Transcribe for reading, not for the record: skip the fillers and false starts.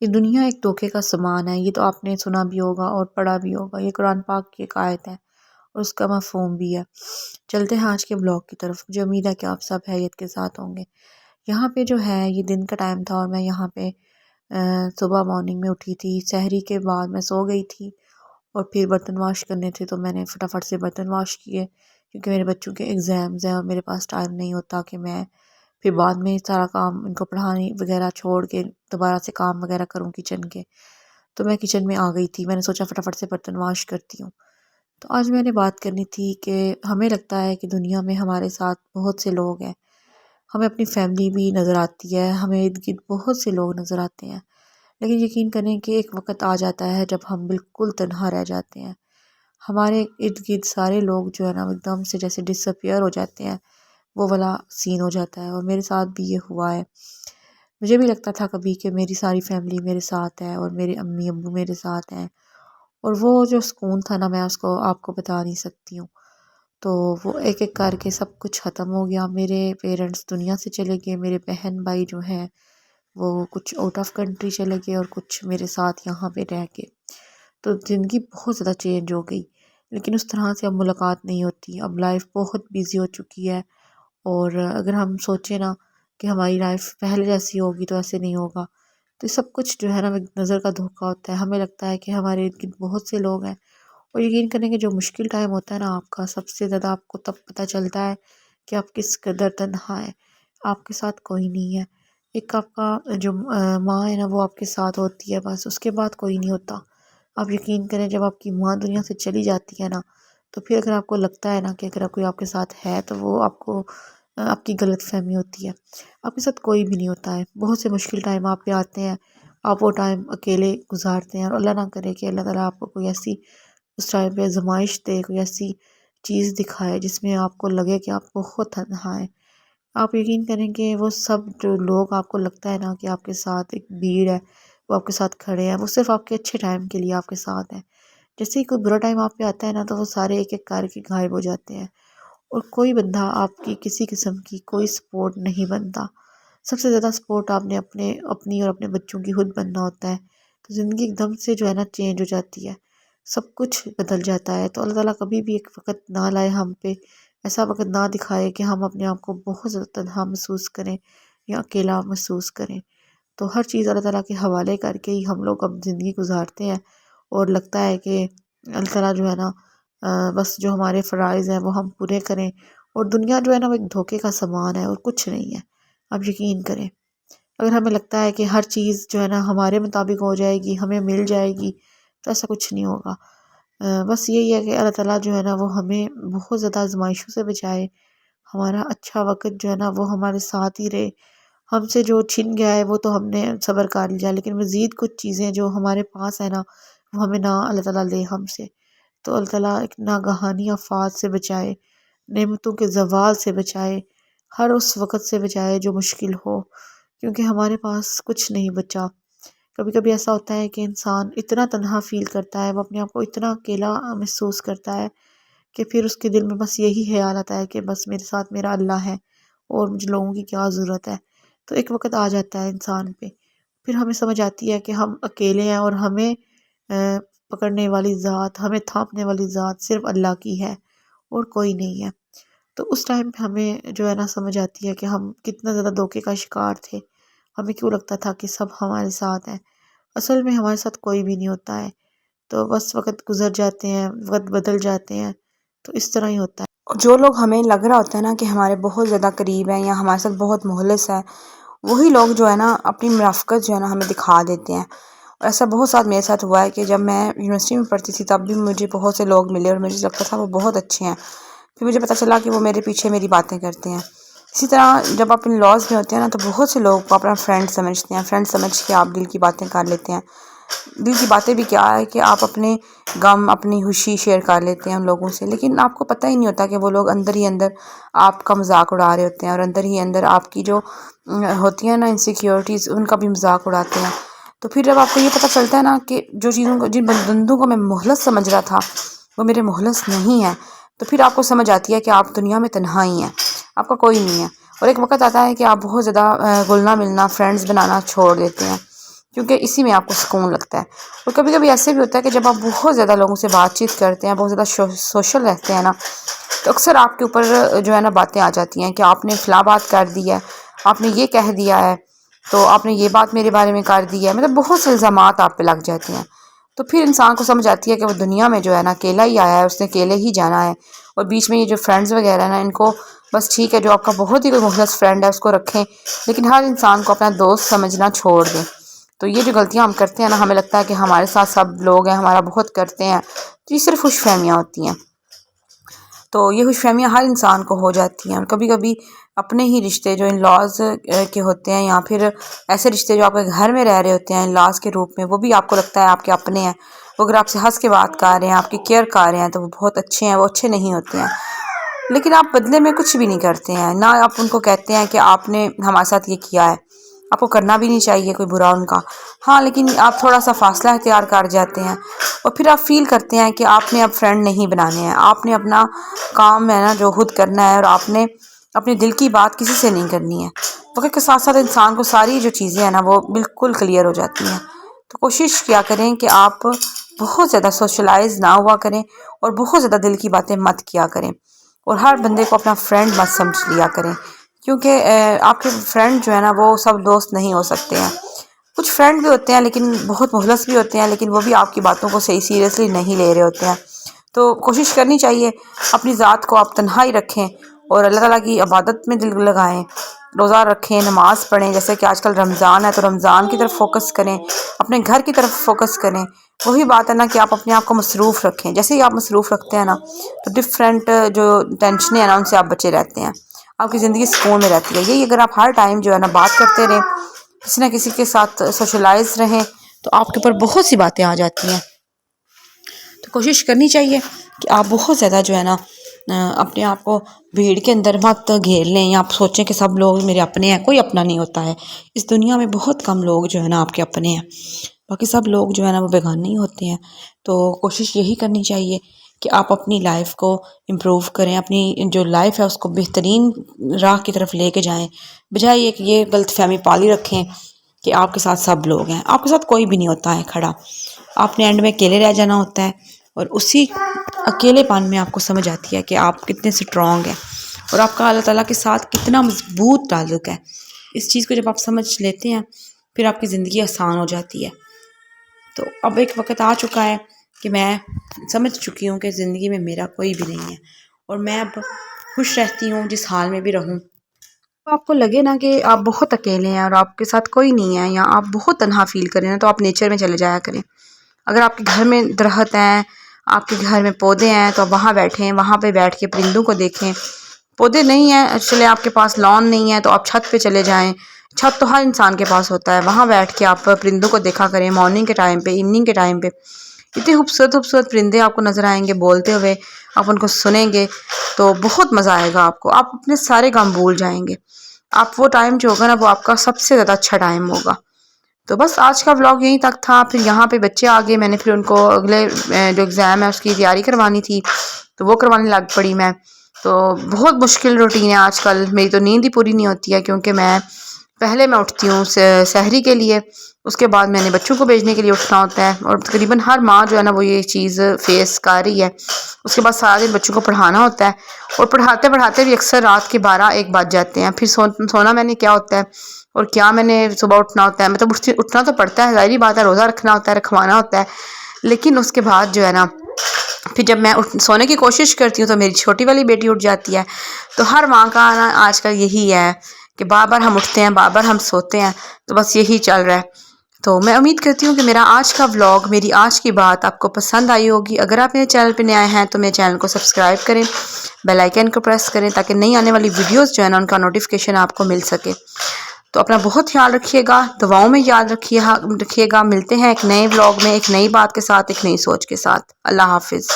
یہ دنیا ایک دھوکے کا سامان ہے، یہ تو آپ نے سنا بھی ہوگا اور پڑھا بھی ہوگا، یہ قرآن پاک کی ایک آیت ہے اور اس کا مفہوم بھی ہے۔ چلتے ہیں آج کے بلاگ کی طرف، مجھے امید ہے کہ آپ سب خیریت کے ساتھ ہوں گے۔ یہاں پہ جو ہے یہ دن کا ٹائم تھا اور میں یہاں پہ صبح مارننگ میں اٹھی تھی، سحری کے بعد میں سو گئی تھی اور پھر برتن واش کرنے تھے تو میں نے فٹافٹ سے برتن واش کیے، کیونکہ میرے بچوں کے ایگزامز ہیں اور میرے پاس ٹائم نہیں ہوتا کہ میں پھر بعد میں سارا کام ان کو پڑھانے وغیرہ چھوڑ کے دوبارہ سے کام وغیرہ کروں کچن کے۔ تو میں کچن میں آ گئی تھی، میں نے سوچا فٹافٹ سے برتن واش کرتی ہوں۔ تو آج میں نے بات کرنی تھی کہ ہمیں لگتا ہے کہ دنیا میں ہمارے ساتھ بہت سے لوگ ہیں، ہمیں اپنی فیملی بھی نظر آتی ہے، ہمیں ارد گرد بہت سے لوگ نظر آتے ہیں، لیکن یقین کریں کہ ایک وقت آ جاتا ہے جب ہم بالکل تنہا رہ جاتے ہیں، ہمارے ارد گرد سارے لوگ جو ہے نا ایک دم سے جیسے ڈس اپیئر ہو جاتے ہیں، وہ والا سین ہو جاتا ہے اور میرے ساتھ بھی یہ ہوا ہے۔ مجھے بھی لگتا تھا کبھی کہ میری ساری فیملی میرے ساتھ ہے اور میرے امی ابو میرے ساتھ ہیں، اور وہ جو سکون تھا نا میں اس کو آپ کو بتا نہیں سکتی ہوں۔ تو وہ ایک ایک کر کے سب کچھ ختم ہو گیا، میرے پیرنٹس دنیا سے چلے گئے، میرے بہن بھائی جو ہیں وہ کچھ آؤٹ آف کنٹری چلے گئے اور کچھ میرے ساتھ یہاں پہ رہ گئے۔ تو زندگی بہت زیادہ چینج ہو گئی، لیکن اس طرح سے اب ملاقات نہیں ہوتی، اب لائف بہت بیزی ہو چکی ہے، اور اگر ہم سوچیں نا کہ ہماری لائف پہلے جیسی ہوگی تو ایسے نہیں ہوگا۔ تو یہ سب کچھ جو ہے نا ایک نظر کا دھوکہ ہوتا ہے، ہمیں لگتا ہے کہ ہمارے ارد گرد بہت سے لوگ ہیں، اور یقین کریں کہ جو مشکل ٹائم ہوتا ہے نا آپ کا، سب سے زیادہ آپ کو تب پتہ چلتا ہے کہ آپ کس قدر تنہا ہے، آپ کے ساتھ کوئی نہیں ہے۔ ایک آپ کا جو ماں ہے نا وہ آپ کے ساتھ ہوتی ہے، بس اس کے بعد کوئی نہیں ہوتا۔ آپ یقین کریں جب آپ کی ماں دنیا سے چلی جاتی ہے نا، تو پھر اگر آپ کو لگتا ہے نا کہ اگر کوئی آپ کے ساتھ ہے تو وہ آپ کو آپ کی غلط فہمی ہوتی ہے، آپ کے ساتھ کوئی بھی نہیں ہوتا ہے۔ بہت سے مشکل ٹائم آپ پہ آتے ہیں، آپ وہ ٹائم اکیلے گزارتے ہیں، اور اللہ نہ کرے کہ اللہ تعالیٰ آپ کو کوئی ایسی اس ٹائم پہ آزمائش دے، کوئی ایسی چیز دکھائے جس میں آپ کو لگے کہ آپ بہت تنہا ہیں۔ آپ یقین کریں کہ وہ سب جو لوگ آپ کو لگتا ہے نا کہ آپ کے ساتھ ایک بھیڑ ہے، وہ آپ کے ساتھ کھڑے ہیں، وہ صرف آپ کے اچھے ٹائم کے لیے آپ کے ساتھ ہیں۔ جیسے ہی کوئی برا ٹائم آپ پہ آتا ہے نا تو وہ سارے ایک ایک کر کے غائب ہو جاتے ہیں، اور کوئی بندہ آپ کی کسی قسم کی کوئی سپورٹ نہیں بنتا۔ سب سے زیادہ سپورٹ آپ نے اپنی اور اپنے بچوں کی خود بننا ہوتا ہے۔ تو زندگی ایک دم سے جو ہے نا چینج ہو جاتی ہے، سب کچھ بدل جاتا ہے۔ تو اللہ تعالیٰ کبھی بھی ایک وقت نہ لائے ہم پہ، ایسا وقت نہ دکھائے کہ ہم اپنے آپ کو بہت زیادہ تنہا محسوس کریں یا اکیلا محسوس کریں۔ تو ہر چیز اللہ تعالیٰ کے حوالے کر کے ہی ہم لوگ اب زندگی گزارتے ہیں، اور لگتا ہے کہ اللہ تعالیٰ جو ہے نا بس جو ہمارے فرائض ہیں وہ ہم پورے کریں، اور دنیا جو ہے نا وہ ایک دھوکے کا سامان ہے اور کچھ نہیں ہے۔ آپ یقین کریں اگر ہمیں لگتا ہے کہ ہر چیز جو ہے نا ہمارے مطابق ہو جائے گی، ہمیں مل جائے گی، تو ایسا کچھ نہیں ہوگا۔ بس یہی ہے کہ اللہ تعالیٰ جو ہے نا وہ ہمیں بہت زیادہ آزمائشوں سے بچائے، ہمارا اچھا وقت جو ہے نا وہ ہمارے ساتھ ہی رہے۔ ہم سے جو چھن گیا ہے وہ تو ہم نے صبر کر لیا، لیکن مزید کچھ چیزیں جو ہمارے پاس ہیں نا وہ ہمیں نہ اللہ تعالیٰ لے ہم سے۔ تو اللہ تعالیٰ ایک ناگہانی آفات سے بچائے، نعمتوں کے زوال سے بچائے، ہر اس وقت سے بچائے جو مشکل ہو، کیونکہ ہمارے پاس کچھ نہیں بچا۔ کبھی کبھی ایسا ہوتا ہے کہ انسان اتنا تنہا فیل کرتا ہے، وہ اپنے آپ کو اتنا اکیلا محسوس کرتا ہے کہ پھر اس کے دل میں بس یہی خیال آتا ہے کہ بس میرے ساتھ میرا اللہ ہے اور مجھے لوگوں کی کیا ضرورت ہے۔ تو ایک وقت آ جاتا ہے انسان پہ، پھر ہمیں سمجھ آتی ہے کہ ہم اکیلے ہیں، اور ہمیں پکڑنے والی ذات، ہمیں تھامنے والی ذات صرف اللہ کی ہے اور کوئی نہیں ہے۔ تو اس ٹائم پہ ہمیں جو ہے نا سمجھ آتی ہے کہ ہم کتنا زیادہ دھوکے کا شکار تھے، ہمیں کیوں لگتا تھا کہ سب ہمارے ساتھ ہیں، اصل میں ہمارے ساتھ کوئی بھی نہیں ہوتا ہے۔ تو بس وقت گزر جاتے ہیں، وقت بدل جاتے ہیں، تو اس طرح ہی ہوتا ہے۔ جو لوگ ہمیں لگ رہا ہوتا ہے نا کہ ہمارے بہت زیادہ قریب ہیں یا ہمارے ساتھ بہت مخلص ہے، وہی لوگ جو ہے نا اپنی منافقت جو ہے نا ہمیں دکھا دیتے ہیں۔ اور ایسا بہت ساتھ میرے ساتھ ہوا ہے کہ جب میں یونیورسٹی میں پڑھتی تھی تب بھی مجھے بہت سے لوگ ملے اور مجھے لگتا تھا وہ بہت اچھے ہیں، پھر مجھے پتہ چلا کہ وہ میرے پیچھے میری باتیں کرتے ہیں۔ اسی طرح جب آپ ان لاز میں ہوتے ہیں نا تو بہت سے لوگ کو اپنا فرینڈ سمجھتے ہیں، فرینڈ سمجھ کے آپ دل کی باتیں کر لیتے ہیں۔ دل کی باتیں بھی کیا ہے کہ آپ اپنے غم، اپنی خوشی شیئر کر لیتے ہیں ان لوگوں سے، لیکن آپ کو پتہ ہی نہیں ہوتا کہ وہ لوگ اندر ہی اندر آپ کا مذاق اڑا رہے ہوتے ہیں، اور اندر ہی اندر آپ کی جو ہوتی ہیں نا انسیکیورٹیز، ان کا بھی مذاق اڑاتے ہیں۔ تو پھر جب آپ کو یہ پتہ چلتا ہے نا کہ جو چیزوں کو، جن بندوں کو میں مخلص سمجھ رہا تھا وہ میرے مخلص نہیں ہیں، تو پھر آپ کو سمجھ آتی ہے کہ آپ دنیا میں تنہا ہی ہیں، آپ کا کوئی نہیں ہے۔ اور ایک وقت آتا ہے کہ آپ بہت زیادہ گھلنا ملنا، فرینڈز بنانا چھوڑ دیتے ہیں، کیونکہ اسی میں آپ کو سکون لگتا ہے۔ اور کبھی کبھی ایسے بھی ہوتا ہے کہ جب آپ بہت زیادہ لوگوں سے بات چیت کرتے ہیں، بہت زیادہ سوشل رہتے ہیں نا، تو اکثر آپ کے اوپر جو ہے نا باتیں آ جاتی ہیں کہ آپ نے فلاں بات کر دی ہے، آپ نے یہ کہہ دیا ہے، تو آپ نے یہ بات میرے بارے میں کر دی ہے، مطلب بہت سے الزامات آپ پہ لگ جاتے ہیں۔ تو پھر انسان کو سمجھ آتی ہے کہ وہ دنیا میں جو ہے نا اکیلا ہی آیا ہے، اس نے اکیلے ہی جانا ہے، اور بیچ میں یہ جو فرینڈز وغیرہ ہیں نا، ان کو بس ٹھیک ہے جو آپ کا بہت ہی کوئی مخلص فرینڈ ہے اس کو رکھیں، لیکن ہر انسان کو اپنا دوست سمجھنا چھوڑ دیں۔ تو یہ جو غلطیاں ہم کرتے ہیں نا، ہمیں لگتا ہے کہ ہمارے ساتھ سب لوگ ہیں، ہمارا بہت کرتے ہیں، تو یہ صرف خوش فہمیاں ہوتی ہیں۔ تو یہ خوش فہمیاں ہر انسان کو ہو جاتی ہیں، اور کبھی کبھی اپنے ہی رشتے جو ان لاز کے ہوتے ہیں، یا پھر ایسے رشتے جو آپ کے گھر میں رہ رہے ہوتے ہیں ان لاز کے روپ میں، وہ بھی آپ کو لگتا ہے آپ کے اپنے ہیں، وہ اگر آپ سے ہنس کے بات کر رہے ہیں، آپ کی کیئر کر رہے ہیں، تو وہ بہت اچھے ہیں، وہ اچھے نہیں ہوتے ہیں، لیکن آپ بدلے میں کچھ بھی نہیں کرتے ہیں، نہ آپ ان کو کہتے ہیں کہ آپ نے ہمارے ساتھ یہ کیا ہے، آپ کو کرنا بھی نہیں چاہیے کوئی برا ان کا، ہاں لیکن آپ تھوڑا سا فاصلہ اختیار کر جاتے ہیں، اور پھر آپ فیل کرتے ہیں کہ آپ نے اب فرینڈ نہیں بنانے ہیں، آپ نے اپنا کام ہے نا جو خود کرنا ہے، اور آپ نے اپنے دل کی بات کسی سے نہیں کرنی ہے۔ وقت کے ساتھ ساتھ انسان کو ساری جو چیزیں ہیں نا وہ بالکل کلیئر ہو جاتی ہیں۔ تو کوشش کیا کریں کہ آپ بہت زیادہ سوشلائز نہ ہوا کریں، اور بہت زیادہ دل کی باتیں مت کیا کریں، اور ہر بندے کو اپنا فرینڈ مت سمجھ لیا کریں، کیونکہ آپ کے فرینڈ جو ہے نا وہ سب دوست نہیں ہو سکتے ہیں۔ کچھ فرینڈ بھی ہوتے ہیں لیکن بہت مخلص بھی ہوتے ہیں، لیکن وہ بھی آپ کی باتوں کو صحیح سیریسلی نہیں لے رہے ہوتے ہیں۔ تو کوشش کرنی چاہیے اپنی ذات کو آپ تنہائی رکھیں، اور اللہ تعالیٰ کی عبادت میں دل لگائیں، روزہ رکھیں، نماز پڑھیں، جیسے کہ آج کل رمضان ہے تو رمضان کی طرف فوکس کریں، اپنے گھر کی طرف فوکس کریں۔ وہی بات ہے نا کہ آپ اپنے آپ کو مصروف رکھیں، جیسے ہی آپ مصروف رکھتے ہیں نا تو ڈفرینٹ جو ٹینشنیں ہیں نا ان سے آپ بچے رہتے ہیں، آپ کی زندگی سکون میں رہتی ہے۔ یہی اگر آپ ہر ٹائم جو ہے نا بات کرتے رہیں، کسی نہ کسی کے ساتھ سوشلائز رہیں، تو آپ کے اوپر بہت سی باتیں آ جاتی ہیں۔ تو کوشش کرنی چاہیے کہ آپ بہت زیادہ جو ہے نا اپنے آپ کو بھیڑ کے اندر مت گھیر لیں، یا آپ سوچیں کہ سب لوگ میرے اپنے ہیں۔ کوئی اپنا نہیں ہوتا ہے اس دنیا میں، بہت کم لوگ جو ہے نا آپ کے اپنے ہیں، باقی سب لوگ جو ہے نا وہ بیگانے ہی ہوتے ہیں۔ تو کوشش یہی کرنی چاہیے کہ آپ اپنی لائف کو امپروو کریں، اپنی جو لائف ہے اس کو بہترین راہ کی طرف لے کے جائیں، بجائے یہ کہ یہ غلط فہمی پالی رکھیں کہ آپ کے ساتھ سب لوگ ہیں۔ آپ کے ساتھ کوئی بھی نہیں ہوتا ہے کھڑا، آپ نے اینڈ میں اکیلے رہ جانا ہوتا ہے، اور اسی اکیلے پن میں آپ کو سمجھ آتی ہے کہ آپ کتنے اسٹرانگ ہیں، اور آپ کا اللہ تعالیٰ کے ساتھ کتنا مضبوط تعلق ہے۔ اس چیز کو جب آپ سمجھ لیتے ہیں پھر آپ کی زندگی آسان ہو جاتی ہے۔ تو اب ایک وقت آ چکا ہے کہ میں سمجھ چکی ہوں کہ زندگی میں میرا کوئی بھی نہیں ہے، اور میں اب خوش رہتی ہوں جس حال میں بھی رہوں۔ آپ کو لگے نا کہ آپ بہت اکیلے ہیں اور آپ کے ساتھ کوئی نہیں ہے، یا آپ بہت تنہا فیل کریں نا، تو آپ نیچر میں چلے جایا کریں۔ اگر آپ کے گھر میں درخت ہیں، آپ کے گھر میں پودے ہیں، تو آپ وہاں بیٹھیں، وہاں پہ بیٹھ کے پرندوں کو دیکھیں۔ پودے نہیں ہیں، چلے آپ کے پاس لان نہیں ہے تو آپ چھت پہ چلے جائیں، چھت تو ہر انسان کے پاس ہوتا ہے، وہاں بیٹھ کے آپ پرندوں کو دیکھا کریں، مارننگ کے ٹائم پہ، ایوننگ کے ٹائم پہ اتنے خوبصورت خوبصورت پرندے آپ کو نظر آئیں گے بولتے ہوئے، آپ ان کو سنیں گے تو بہت مزہ آئے گا آپ کو، آپ اپنے سارے غم بھول جائیں گے۔ آپ وہ ٹائم جو ہوگا نا وہ آپ کا سب سے زیادہ اچھا ٹائم ہوگا۔ تو بس آج کا ولاگ یہیں تک تھا۔ پھر یہاں پہ بچے آ گئے، میں نے پھر ان کو اگلے جو ایگزام ہے اس کی تیاری کروانی تھی، تو وہ کروانے لگ پڑی میں۔ تو بہت مشکل روٹین ہے آج کل، میری تو نیند ہی پوری نہیں ہوتی ہے، کیونکہ پہلے میں اٹھتی ہوں سحری کے لیے، اس کے بعد میں نے بچوں کو بھیجنے کے لیے اٹھنا ہوتا ہے، اور تقریباً ہر ماں جو ہے نا وہ یہ چیز فیس کر رہی ہے۔ اس کے بعد سارا دن بچوں کو پڑھانا ہوتا ہے، اور پڑھاتے پڑھاتے بھی اکثر رات کے 12-1 بج جاتے ہیں۔ پھر سونا میں نے کیا ہوتا ہے، اور کیا میں نے صبح اٹھنا ہوتا ہے، مطلب اٹھنا تو پڑتا ہے، ظاہری بات ہے، روزہ رکھنا ہوتا ہے، رکھوانا ہوتا ہے، لیکن اس کے بعد جو ہے نا پھر جب میں سونے کی کوشش کرتی ہوں تو میری چھوٹی والی بیٹی اٹھ جاتی ہے۔ تو ہر ماں کا نا آج کل یہی ہے کہ بار بار ہم اٹھتے ہیں، بار بار ہم سوتے ہیں، تو بس یہی چل رہا ہے۔ تو میں امید کرتی ہوں کہ میرا آج کا ولاگ، میری آج کی بات آپ کو پسند آئی ہوگی۔ اگر آپ میرے چینل پہ نئے آئے ہیں تو میرے چینل کو سبسکرائب کریں، بیل آئیکن کو پریس کریں، تاکہ نئی آنے والی ویڈیوز جو ہے نا ان کا نوٹیفیکیشن آپ کو مل سکے۔ تو اپنا بہت خیال رکھیے گا، دعاؤں میں یاد رکھیے گا۔ ملتے ہیں ایک نئے ولاگ میں، ایک نئی بات کے ساتھ، ایک نئی سوچ کے ساتھ۔ اللہ حافظ۔